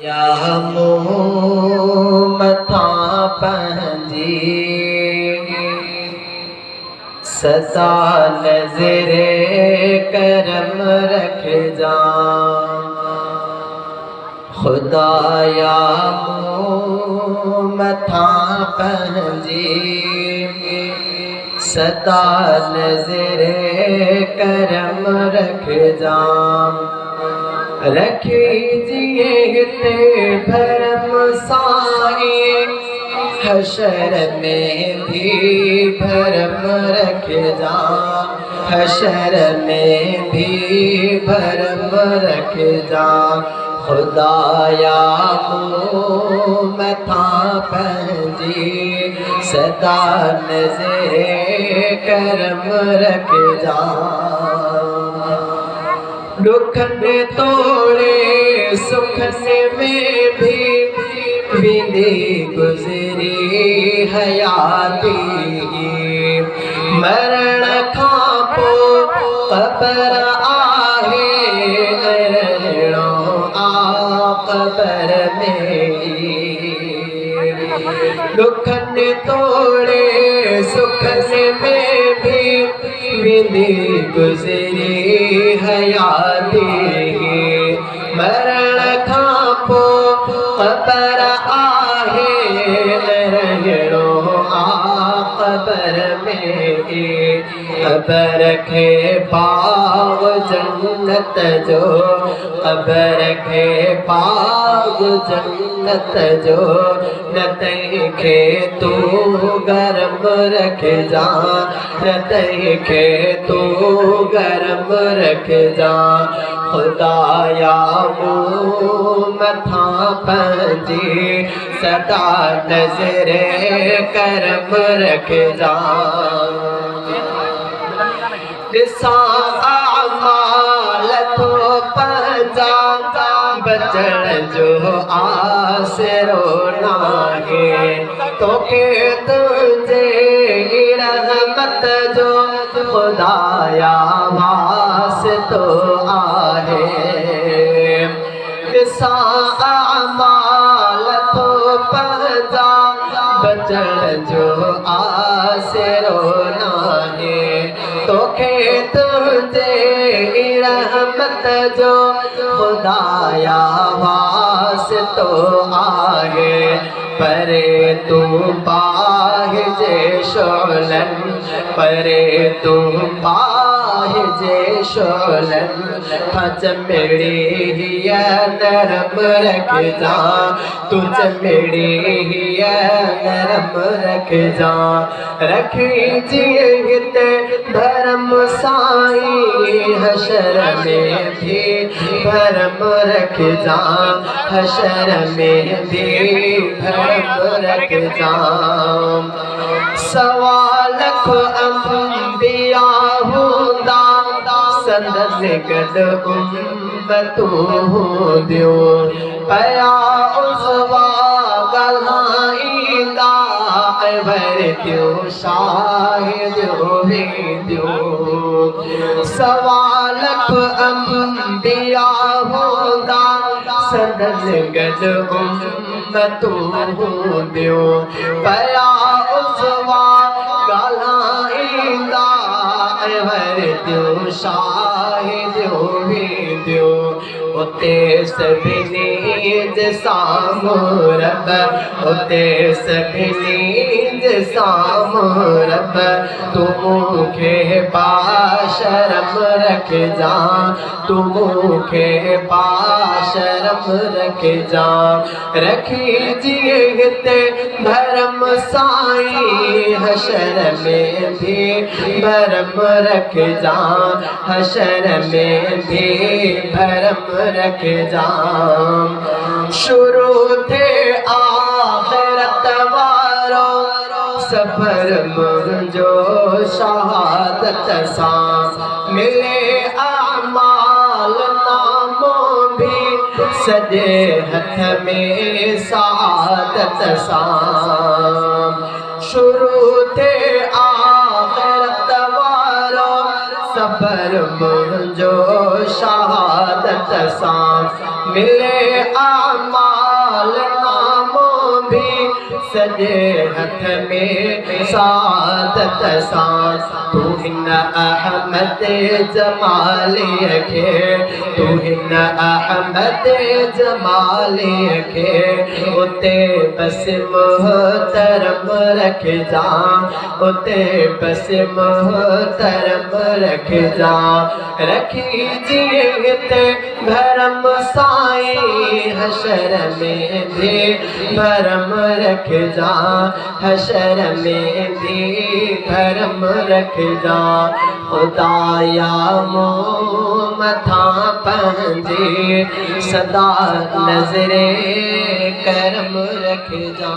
या मथा पंहिंजी सदा नज़रे करम रखजा। खुदाया मथा पंहिंजी सदा नज़रे करम रखजा। रखी जिए हिते भरम साईं हशर में भी भरम रखजा। हशर में भी भरम रखजा। खुदाया मथा पंहिंजी सदा नज़रे करम रखजा। दुखन तोड़े सुखन में भी विंदी गुज़री हयाती। मरण खां पोइ क़ब्र आहे रहणो आ क़ब्र में। दुखन तोड़े सुखन में भी विंदी गुज़री हयाती। मरण खां पोइ क़ब्र आहे रहणो आ क़ब्र में। क़ब्र खे बाग़ जन्नत जो क़ब्र खे बाग़ जन्नत जो न तंहिंखे तूं गरम रखजा। न तंहिंखे तूं गरम रखजा। खुदाया मथा पंहिंजी सदा नज़रे करम रखजा। ॾिसां आमाल तो पंहिंजा बचण जो आसरो नाहे। तोखे तुंहिंजे रहमत जो खुदाया वास्तो आहे। ॾिसां आमाल तो पंहिंजा बचण जो आसरो नाहे। तोखे तुंहिंजे रहमत जो खुदाया वास्तो आहे। परे तूं पाहिजे शोलनि परे तूं पाहिजे शोलनि। चमिड़ी हीअ नरम रखजा। तूं चमिड़ी हीअ नरम रखजा। रखी जिए हिते भरम साईं हशर में भी भरम रखजा। हशर में भी भरम रखजा। सवा लख अंबिया हूंदा संदन गॾु उम्मतूं हूंदियूं। पया उज़वा ॻाल्हाईंदा ऐं वरतियूं शाहिदियूं वेंदियूं। सवा लख अंबिया हूंदा संदन गॾु उम्मतूं हूंदियूं। पया उज़वा ॻाल्हाईंदा ऐं वरतियूं शाहिदियूं वेंदियूं। उते सभिनी जे साम्हूं रब उते सभिनी जे साम्हूं रब तूं मूंखे पाशरम रखजा। तूं मूंखे पाशरम रखजा। रखी जिए हिते भरम साईं हशर में भी भरम रखजा। हशर में भी भरम रखजा। शुरू थे आखिरत वारो सफ़र मुंहिंजो शहादत सां मिले। आमाल नामो भी सॼे हथ में सआदत सां। शुरू थे आखिरत वारो सफ़र मुंहिंजो जो शहादत सां मिले आमाल नामों भी सजे हथ में सादत सां तू हिन अहमद जमाली खे तू हिन अहमद जमाली खे उते बस मोहतरम रख जा उते बस मोहतरम रख जा रखी जीते भरम साईं हशर में भी भरम रख जा हशर में भी भरम रख जा खुदाया मो मथा पंहिंजे सदा नज़रे करम रख जा।